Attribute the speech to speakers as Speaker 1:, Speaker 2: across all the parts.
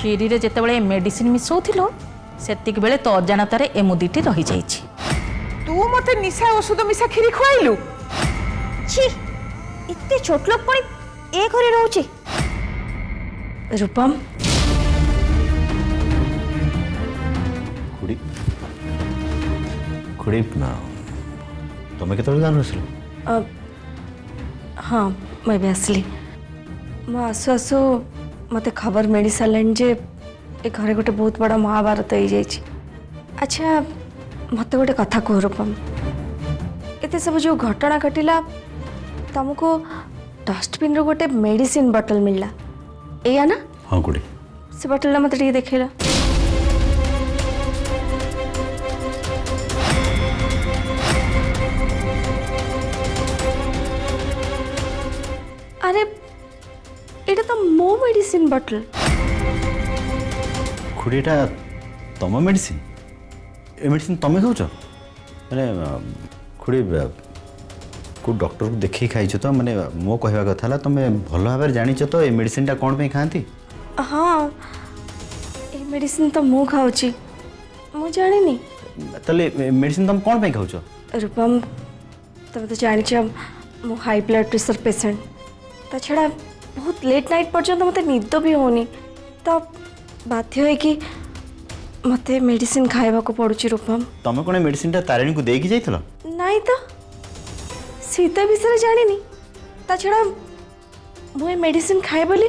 Speaker 1: खीरी रे जेतेबेले मेडिसिन मिसौथिलो सेतिक बेले तो अजाणतारे ए मुदीटी रही जाइछि।
Speaker 2: तू मते निशा औषध मिशा खीरी खुआइलु?
Speaker 3: छी इत्ते छोट लोक पण ए घरे रहउछि।
Speaker 1: रूपम
Speaker 4: खुड़ी खुड़ी तुम्हें केतबेले जान रसलो?
Speaker 3: हाँ मैं भी आसली मो आसु आसु मत खबर मिल सारे जे ए घरे गोटे बहुत बड़ा महाभारत हो जाइए। अच्छा मत गोटे कथा कह रूपम एत सब जो घटना घटला तुमको डस्टबिन रो गोटे मेडिसिन बॉटल मिलला एया ना?
Speaker 4: हाँ खुड़ी
Speaker 3: से बॉटल मत देखला। अरे एटा तो मो मेडिसिन बॉटल।
Speaker 4: खुड़ी एटा तम मेडिसिन? ए मेडिसिन तमें खाऊच? मैंने खुड़ी को डॉक्टर को देखी खाइछ तो मैंने मो कहवा कथा ला तुम्हें भल भाव जानिछ तो ए मेडिसिन टा कोन पे खांती?
Speaker 3: हाँ ए मेडिसिन तो मु खाऊची मु जानिनी।
Speaker 4: तले मेडिसिन तुम कोन पे खाऊछ?
Speaker 3: रूपम तुम तो जानिछ मु हाई ब्लड प्रेशर पेशेंट ता छड़ा बहुत लेट नाइट पर्यंत मते निद भी होनी तो बाध्य है कि मते मेडिसिन खाइबा को पड़ुची। रूपम
Speaker 4: तमे कोन मेडिसिन टा तारिणी को देकी जाइथलो?
Speaker 3: नहीं तो सीता विषय जानिनी ता छड़ा मु ए मेडिसिन खाए बोली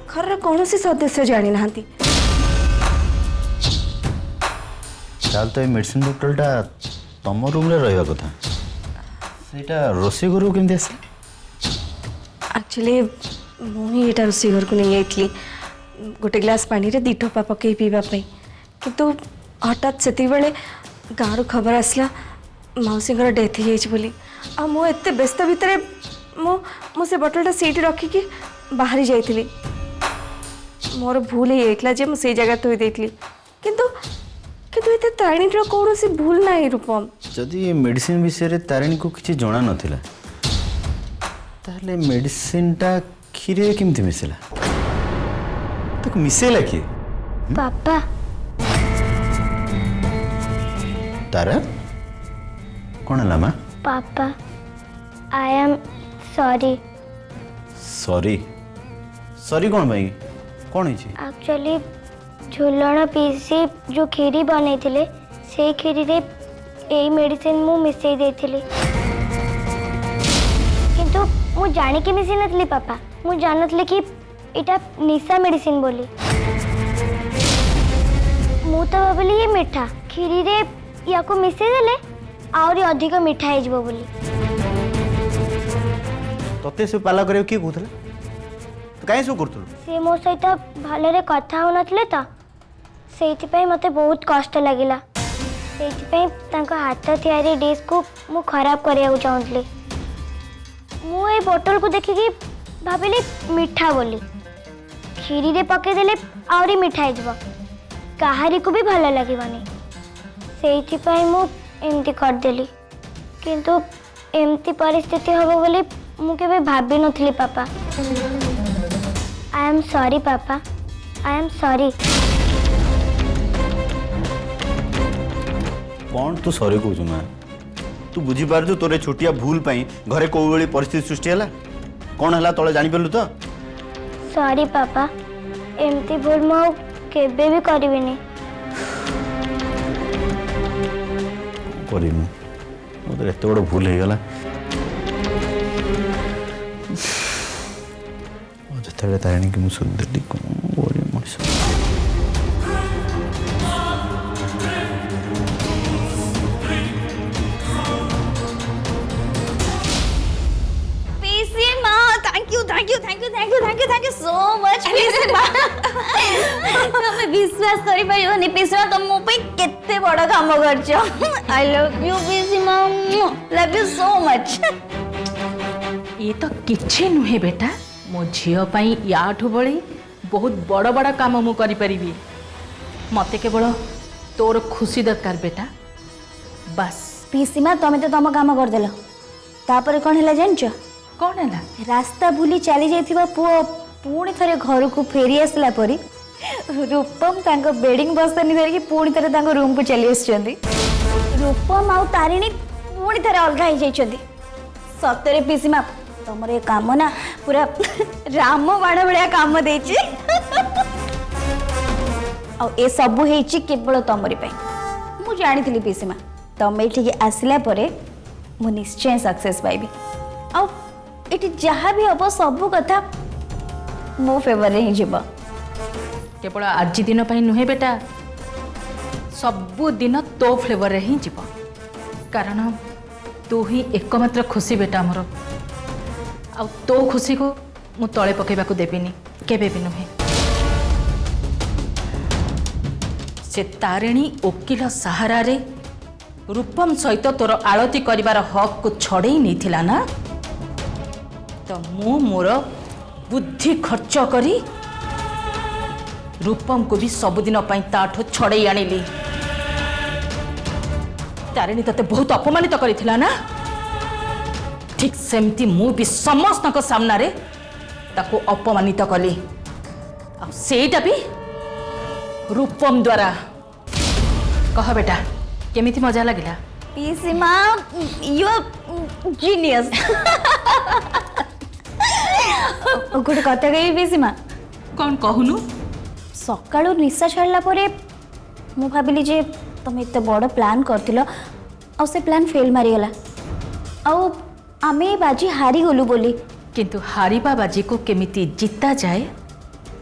Speaker 3: घर कौन सी सदस्य जानी नांती।
Speaker 4: चाल तो ए मेडिसिन बोतल टा तम रूम रे रहबा कथा सेटा रोसे घर केमती आसे?
Speaker 3: एक्चुअली मुझे यहाँ रोषे घर को नहीं आई गोटे ग्लास पानी रे 2 ठोपा पकई पीवाई किंतु हठात से गाँव खबर आसला मौसी डेथ हो जाइए आ मुझे व्यस्त भितर से बोतलटा सीट रखिकी बाहरी जाइली मोर भूल हो जाता मुझे जगह थोई देती किंतु किंतु ये तारिणी कौन सी भूल ना। रूपम
Speaker 4: जदि मेडिसिन विषय तारिणी को किसी जना नथिला ताहले मेडिसिन टा खीरे केमती मिसेला? तो मिसेला किए?
Speaker 5: पापा
Speaker 4: तारा कौन है माँ?
Speaker 5: पापा I am sorry.
Speaker 4: Sorry sorry कौन भाई कौन है?
Speaker 5: एक्चुअली झुलण पीसी जो खीरी बनै थिले से खीरी रे ए मेडिसिन मु मिसई देथिली किंतु मु जानी के मिसई नथली पापा मु जानतली कि इटा निशा मेडिसिन बोली मु तो भाबली ये मीठा खीरी रे या को मिसई देले आउरी अधिक मीठा हे जबो बोली।
Speaker 4: तते से पाला करे की कहथले तो काहे सो करथलो?
Speaker 5: से मो सहित भलरे कथा हो नथले त सेति पई मते बहुत कष्ट लागिला सेति पई तांको हाथ तयारी डिश को मु खराब करिया चाहूतली मु ए बोतल को देखि कि भाबिली मीठा बोली खीरी रे पके देले आउरी मीठा हे जबो काहारी को भी भल लागिबानी सेति पई मु एमती कर देली किंतु एमती परिस्थिति होबो बोली मु केबे भाबी नथली पापा। आई एम सॉरी पापा आई एम सॉरी।
Speaker 4: कौन तू सॉरी कहू ना? तू बुझी पारजु तोरे छोटिया भूल पाई घरे को बड़ी परिस्थिति सृष्टि हला कौन हला तोले जानि पेलु तो?
Speaker 5: सॉरी पापा एमती भूल मु केबे भी करबिनी।
Speaker 4: करिनु मोर एते बड़ भूल हे गला जतले तारिणी के मु सुन देली कोन बोली मनिस
Speaker 3: थैंक यू सो मच हमें विश्वास करि परियोनी पिसवा तुम मो पे केते बड़ा काम करछो। आई लव यू पिसीमा लव यू सो मच।
Speaker 1: ये तो किछि नुहे बेटा मो झियो पाई याठू बड़ी बहुत बड़ बड़ काम मु करि परिबी मते केवल तोर खुशी दरकार बेटा बस।
Speaker 3: पिसीमा तमे तो तम काम कर देलो तापर कोन हैला जानछो?
Speaker 1: कौन है?
Speaker 3: रास्ता भूली चली जाइथिबा पुओ पुणी थरे घर को फेरी आसला परी
Speaker 6: रूपम तांको बेडिंग बस्तानी धरिकी पुणी थे रूम को चली आसुचंदी। रूपम आउ तारिणी पुणी थे अलग हो जाइछंदी। सतरे पिसीमा तुमर ये काम ना पूरा राम बाण भाया काम देछि। आ ए सबु हेछि केवल तमरी पई। मु जानी थी पिसीमा तुम ये आसला परे मु निश्चय सक्सेस पाइबी। आ एटी जहाँ भी हम सबू कथा मो फेवर रे ही जीव।
Speaker 1: केवल आज दिन ପାଇଁ नुहे बेटा, सबु दिन तो फ्लेवर रे ही जीव। कारण तू ही एकमात्र खुशी बेटा मोर। आ तो खुशी को मु तले पकेबा को देबिनी केबे भी नुहे। से तारिणी ओकिल सहारा रे रूपम सहित तोर आलती करिवार हक को छड़े नहीं थिला ना, तो मु मोर बुद्धि खर्च करी रूपम को भी सबुदिन ताठू छड़े आनिली। तारिणी तते बहुत अपमानित करिथिला ना, ठीक सेमती मु भी समस्त को सामना रे ताको अपमानित कली। आ सेटा भी रूपम द्वारा। कह बेटा केमिति मजा लगिला?
Speaker 6: पिसीमा यू जीनियस। गोटे कथा कही पिसीमा,
Speaker 1: कौन कहूनु?
Speaker 6: सकाळु निशा छाड़ला परे मु भाबिली जे तुम एते बड़ प्लान करथिलो आ से प्लान फेल मारिगला। आ आमे बाजी हारी गलु बोली।
Speaker 1: किंतु हारिबा बाजी को केमिति जिता जाए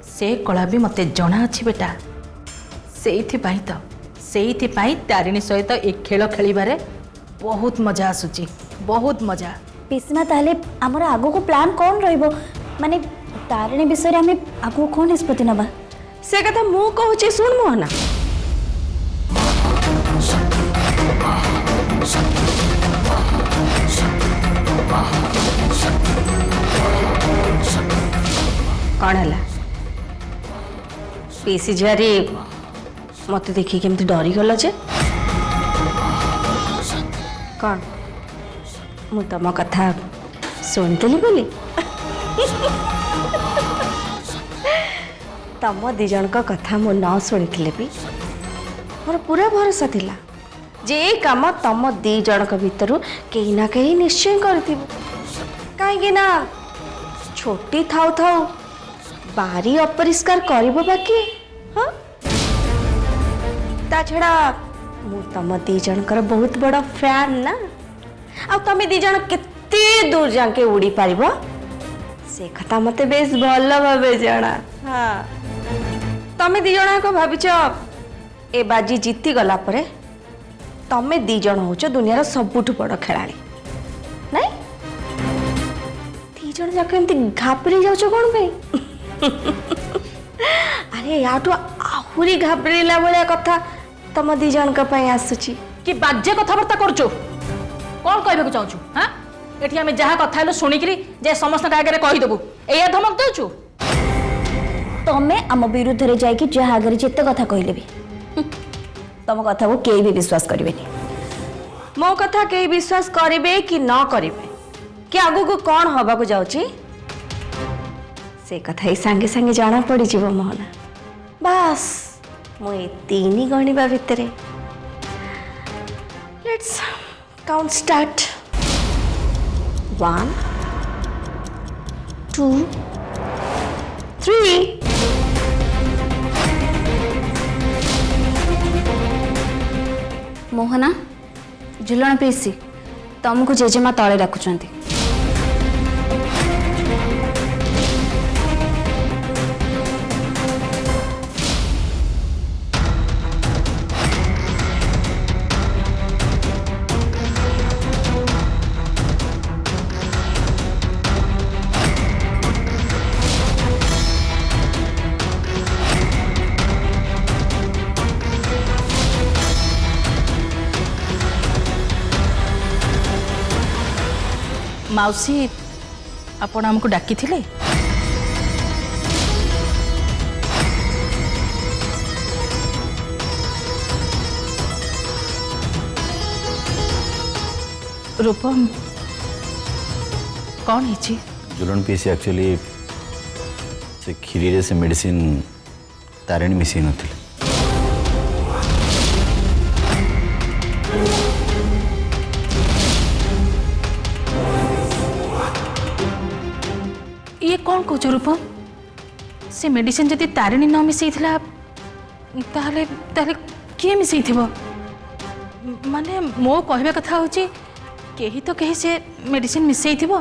Speaker 1: से कला भी मते जଣା अछि बेटा। सेइथि तारिणी सहित एक खेल खेलिबारे बहुत मजा आसुची, बहुत मजा।
Speaker 6: पिसीमा ताले हमर आगो को प्लान कौन रहइबो? माने तारिणी विषय आमे आगो कौन निष्पत्ति नबा?
Speaker 3: से कथा मु कहूची सुन मोहना। कौन है पीसी झारी मत देखी केमती डरी गल जे? कौन मु तम कथा शुणिली बोली? तम दिजन कथा मु न शुणी भी मोर पूरा भरोसा थिला जे ए काम तम दिजन भितर कहीं ना कहीं निश्चय करूँ। कहीं ना छोटी थाउ थाउ बारी अपरिष्कार करिबो बाकी। हाँ ता छड़ा मु तम दिजनकर बहुत बड़ फैन ना। आ तमे दिजन केते दूर जाके उड़ी पारिबो से कथा मते बेस भल भाबे जाना। हाँ तमे दिजन को भाबिच ए बाजी जीती गला परे तमे दिजन होच दुनियार सबुठु बड़ खेलाड़ी नहीं? दिजन जाके एमती घाबरी जाउछ कोन भाई? अरे याठू आहुरी घाबरेला भलिया कथा तम दिजन का पई आसुची।
Speaker 1: कि बाज्य कथाबार्ता करछु? कौन कहबे चाहछु? हाँ एठी आमे जहा कथा हेलो सुनिकरी जे समस्त आगे कहि देबु एया धमक देछु?
Speaker 6: तमे आम विरुद्ध रे जाई कि जहा आगे जेते कथा कहले भी तम कथा को केई भी विश्वास करिवेनी।
Speaker 3: मो कथा के विश्वास करिवे कि न करिवे कि आगु को कौन हवा को जाउची से कथा ही सांगे सांगे जाना पड़ी जीव मोहना। बस मु ए तीन गणिबा भितरे लेट्स काउंट स्टार्ट 1 2 3।
Speaker 6: मोहना झुलण पीसी तुमको जेजेमा तले डाकुचंती।
Speaker 1: माउसी आपण हमको डाकी थिले? रूपम कौन है?
Speaker 4: जुलन पीसी एक्चुअली से खीरी रे से मेडिसिन तारिणी मिसई नथिले।
Speaker 1: ये कौन कौच रूपम से मेडिसिन जदि तारिणी न मिसई थिला ताहले ताहले किए मिसई थिबो माने मो कहबा कथा होची केही तो केही से मेडिसिन मिसई थिबो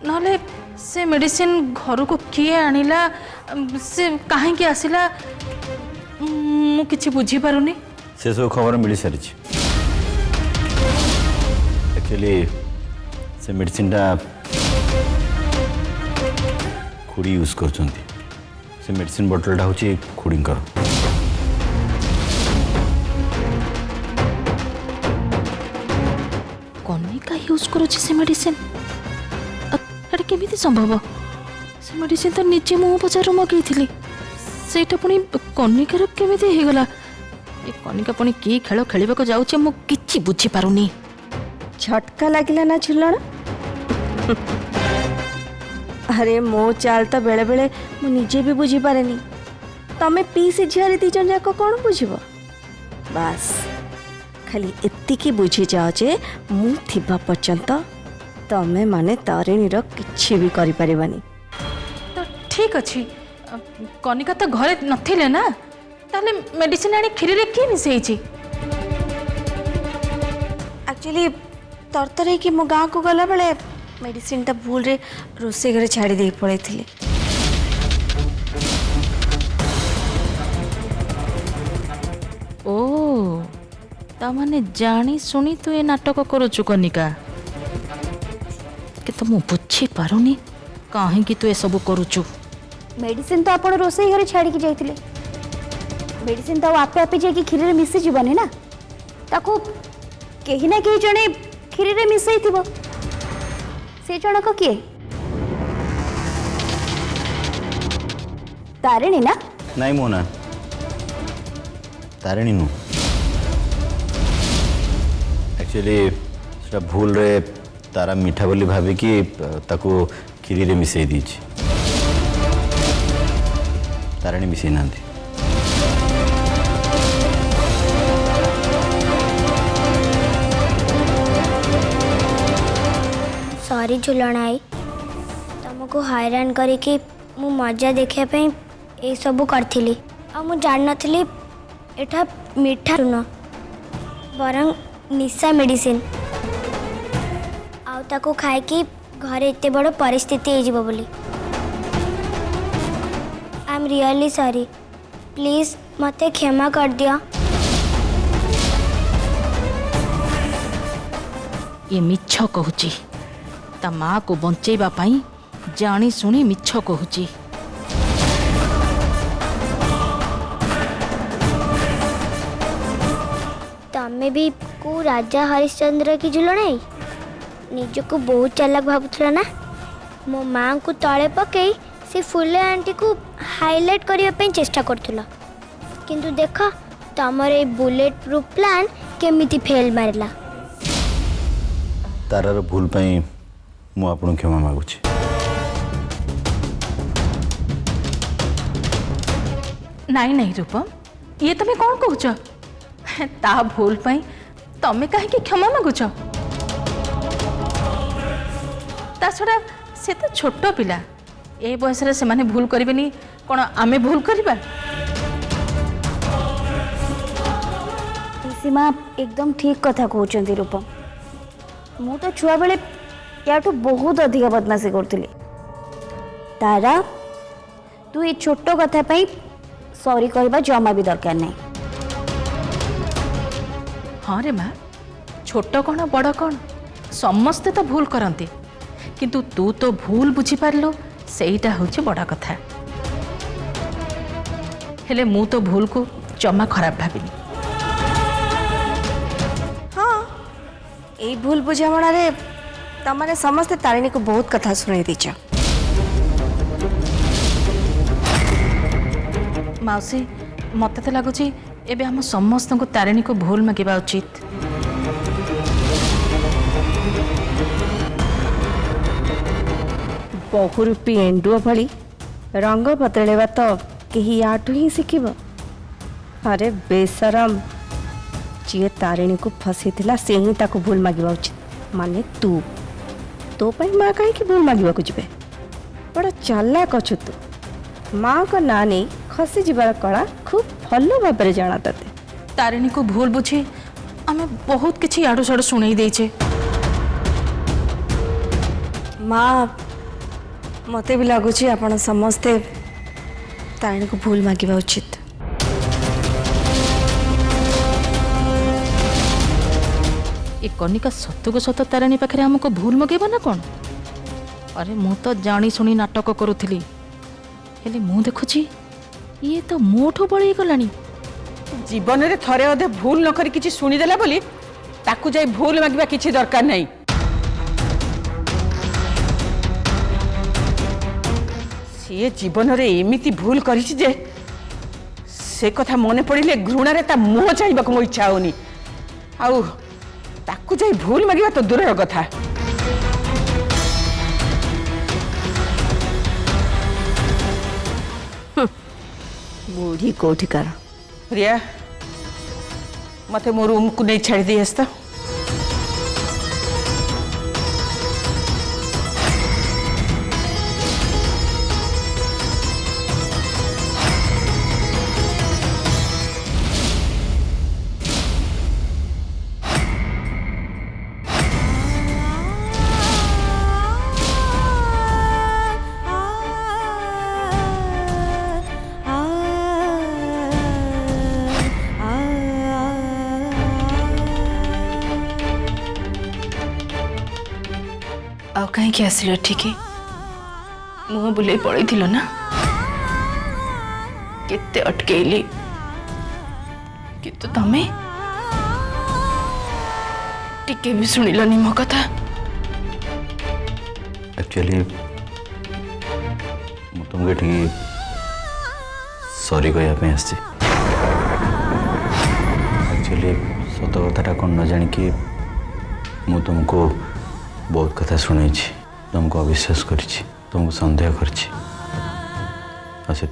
Speaker 1: नले से मेडिसिन घर को किए आनिला से काहे के आसिला मु किछि बुझी पारुनी।
Speaker 4: से सब खबर मिल सारी एक्चुअली से मेडिसिन टा खुड़ी यूज कर से मेडिसिन बोतलटा हूँ खुड़ींकर।
Speaker 1: कनिका यूज करुछि से मेडिसिन एटा केमिति संभव से मेडिसिन तो निजे मो बजार मगैथिली सेटा पुनी कनिकार केमिति हे गला ए कनिका पुनी की खेल खेलिबा को जाउछि मु किछि बुझी पारुनी।
Speaker 3: झटका लगिला ना झुलण अरे मो चाल तो बेले बेले मु निजे भी बुझी पारेनी तमे पीसी झियारी दी जन जाक कौन बुझिब बास खाली एतिकी बुझी जाओ जे मु थिबा पर्यंत तमे माने तारिणी रो किछि भी करि परिबानी।
Speaker 1: तो ठीक अछि कनिका तो घरे नथिले ना ताले मेडिसिन आनी खिरी रे की मिसई छी।
Speaker 3: एक्चुअली तरतरे कि मो गाँ को गला बेले मेडिसिन टा भूल रे रोसे घरे छाड़ी दे पड़े थिले।
Speaker 1: ओ ता माने जानी सुनी तू ए नाटक करूछु कनिका कि तो मु बुझी पारुनी काहे कि तू ए सब करूछु।
Speaker 6: मेडिसिन तो आपण रोसई घरे छाड़ी की जाइतिले मेडिसिन तो आपे आपे जाई खीरी रे मिसि जीवनी ना ताको केही ना केही जणे खीरी रे मिसई थिबो से जनक किए तारिणी ना
Speaker 4: नाई मोना तारिणी नु एक्चुअली सेटा भूल रे तारा मीठा बोली भाभी कि ताको खीरी रे मिसई दीची तारिणी मिसई नांती।
Speaker 5: सॉरी झुलण आई तुमको हैरान करके मु मजा देखा ये सब करी आ मु जान नथली एठा मीठा सुन बरंग निशा मेडिसिन आउ ताको खाए कि घरे इतने बड़ परिस्थिति हो जिवो बोली। I am really sorry please मते क्षमा कर दिया।
Speaker 1: ये मिछ कहूची ता माँ को बंचेबा पाई जानी सुनी मिछ कहूची।
Speaker 5: तमे भी को राजा हरिश्चंद्र की झुलणाई निजको बहुत चालाक भावुला ना मो माँ को तले पकई से फुले आंटी को हाईलाइट करने चेष्टा करथुला किंतु देख तमर ए बुलेट प्रूफ प्लान केमिति फेल मारला।
Speaker 4: तारार भूल पाई मु आपन क्षमा मागुची।
Speaker 1: नाई नाई रूपम ये तमे कौन कहूच ता भूल पाई तमे काहे कि क्षमा मागुच ता छड़ा से तो छोट पिला ए बयस रे से माने भूल करिबेनी कोन आमे भूल करबा।
Speaker 6: सीमा एकदम ठीक कथा कहउचंती रूपम मु तो छुआ बेले याठू बहुत अधिक बदमाशी करथिली तारा तू ये छोट कथा पई सॉरी कहबा जमा भी दरकार नहीं।
Speaker 1: हाँ रे माँ छोट कौन बड़ कौन समस्ते तो भूल करते किंतु तू तो भूल बुझी पारलु सेईटा होची बड़ा कथा हेले मु तो भूल को जमा खराब भाविनी।
Speaker 3: हाँ यही भूल बुझामणा रे तमने समस्ते तारिणी को बहुत कथा सुनाई दीच।
Speaker 1: माउसी मत तो लगुच एबे हम समस्त को तारिणी को भूल मागिबा उचित।
Speaker 3: बहुरूपी एंडुआ भली रंग बदलेवा तो कहीं याठू ही शिखब। अरे बेशरम, जी तारिणी को फसी से ही ताको भूल मांगा उचित, माने तू तो माँ कहीं भूल मांगा जी बड़ा चालाक अच्छु तू। माँ का ना नहीं खसी जीवार कला खूब भल भाव जाना ते।
Speaker 1: तारिणी को भूल बुझी आमे बहुत किछि आडू साडू सुनाई देछे।
Speaker 3: माँ मते भी लगुच आपण समस्ते तारिणी को भूल मांगा उचित।
Speaker 1: ए कनिका सतको सत तारिणी पाखे हमको भूल मगेबा ना कौन? अरे मु तो जानी सुनी नाटक करूथली, हेले मु देखुची ये तो मोठो बड़ी गलानी।
Speaker 2: जीवन रे थरे अधे भूल न करी किछि सुनी देला बोली ताकू जाई भूल मागिबा किछि दरकार नहीं। सी जीवन रे एमिति भूल करिछि जे से कथा मने पड़िले घृणा रे ता मुह चाहबाक मो इच्छा होनी। आउ ताकू जाई भूल मागिबा तो दूरर कथा।
Speaker 3: बूढ़ी कोठिकार
Speaker 2: प्रिया मते मो रूम को नहीं छाड़ी दी हस्ता।
Speaker 1: आउ कहीं आसिल ठीक मुह बुले पड़े ना केते अटकेली किंतु तमे टिके भी सुनिलनी मो कथा।
Speaker 4: एक्चुअली मु तुमके ठीक सॉरी कहया आसी। एक्चुअली सत कथाटा कौन न जानी कि मु तुमको बहुत कथा शुणी, तुमको अविश्वास करिछि, तुमको संदेह करिछि और से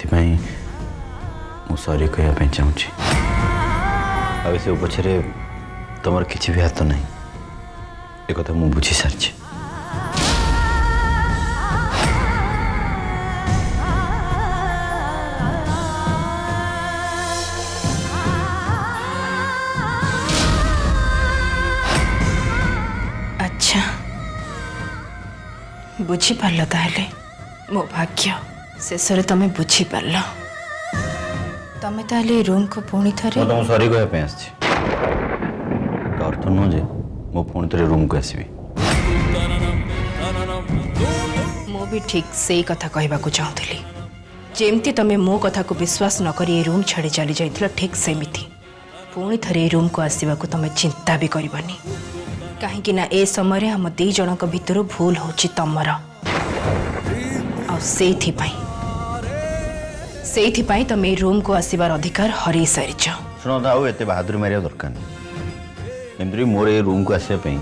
Speaker 4: मु सॉरी कहया चाहूँगी। आ से पछरे तुम किसी भी हाथ नहीं, एक कथा मु बुझी सारी।
Speaker 1: अच्छा बुझी पारल ताहले मो भाग्य शेष तमें बुझी पारल। तमें ताहले रूम को पुणी थरे
Speaker 4: तुम सॉरी कहया आसी अर्थ नुह जे मो पुणी थे रूम को आसबि।
Speaker 1: मु भी ठीक से कथा कहबा को चाहूली जेमती तमें मो कथा को विश्वास न करी रूम छाड़ी चली जाइथिल ठीक सेमिति पुणी थरे रूम को आसवा को तमें चिंता भी करबनी। कहीं ना ए समय आम दी जनक भितर भूल होची तमर से तमें रूम को आसबार अधिकार हरई सारिच।
Speaker 4: शुण तो आउ एत बहादुरी मारिया दरकार नहीं, एमती मोर ये रूम को आसवाई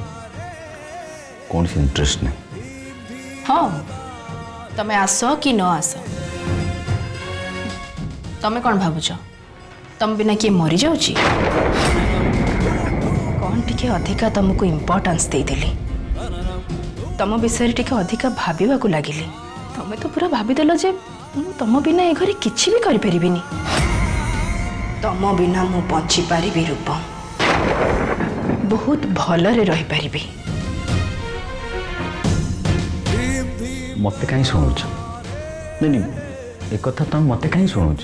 Speaker 4: कौन सी इंटरेस्ट नहीं।
Speaker 1: हाँ तमें आस कि न आस तमें कौन भावुच तम बिना किए मरी जाउची? कौन टिके अधिका तुमको इम्पोर्टेंस देदेली, तुम विषय टिके अधिका भाविबा को लागिली। तमें तो पूरा भाविदेल जे तुम बिना ए घरे किछि भी करि परिबिनी। तुम बिना मु बंची पारिबी रूपम, बहुत भलरे रही पारिबी।
Speaker 4: मत कहीं शुणुच? नहीं एक कथा तुम मत कहीं शुणुच?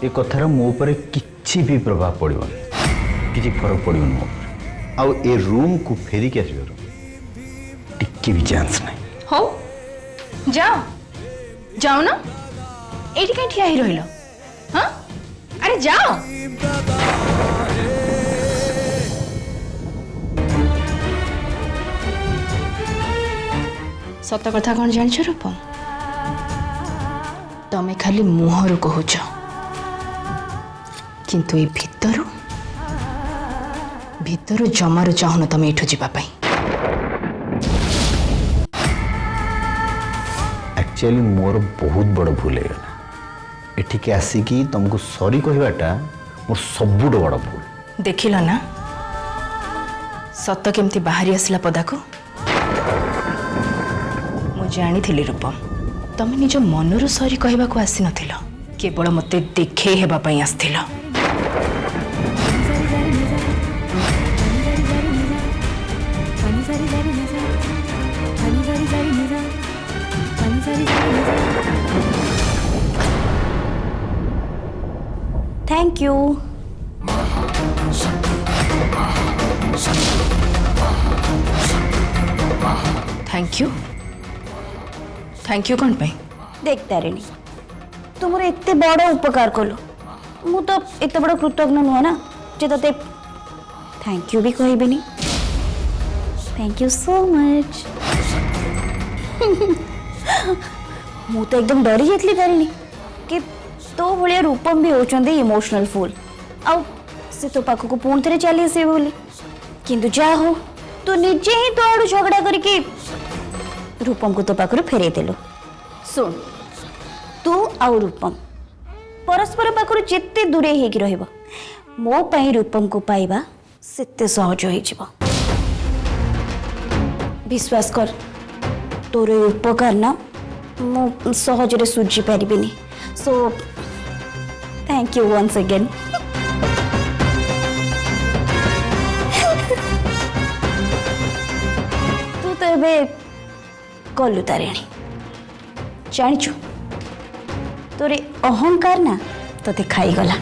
Speaker 4: ए कथार मो पर किछि भी प्रभाव पड़ोनी, किसी फरक पड़ोनी मो पर। आउ ए रूम को फेरिक आसबार टिके भी चांस नहीं।
Speaker 1: हो जाओ जाओ ना, एठी कहीं ठिया ही रहिलो? हाँ अरे जाओ। सत कथा कौन जानिछ रूपम? तमें खाली मुहरु कहूच किंतु ए भितरु जमारू चाहून तमें एठू जावाई।
Speaker 4: एक्चुअली मोर बहुत बड़ भूल है एठिके आसिकी तुमको सॉरी कहवाटा मोर सबुठ बड़ भूल।
Speaker 1: देखिल ना सत केमती बाहरी आसला पदाको। मु जानी रूपम तमे निज मनरू सरी कहवा को आसी नथिल, केवल मते देखे हेबा पई आस्थिल।
Speaker 6: Thank you.
Speaker 1: थैंक यू कौन पे?
Speaker 6: देख तारिणी तू मोर एते बड़ उपकार कलु, मु तो एते बड़ कृतज्ञ नुह ना जे तते थैंक यू भी कहबिनी। Thank you so much. मु तो एकदम डरी जातली तारिणी कि तो भलिया रूपम भी होचंदी इमोशनल फूल आउ से तो पाख को पुणी थे चली आसे बोली, किंतु जा हो तू निजे ही तो आड़ झगड़ा करके रूपम को तो पाखर फेरे देलु। सुन तू आउ रूपम परस्पर पाखर जिते दूरे होगी रहिबो मो पई रूपम को पाइबा सेते सहज होई जिवो। विश्वास कर तोर उपकार ना मो सहज रे सुझी पारिबिनी। So thank you once again. तू तो एबे कलु तारिणी जानिछु तोरे अहंकार ना तोते खाई गला।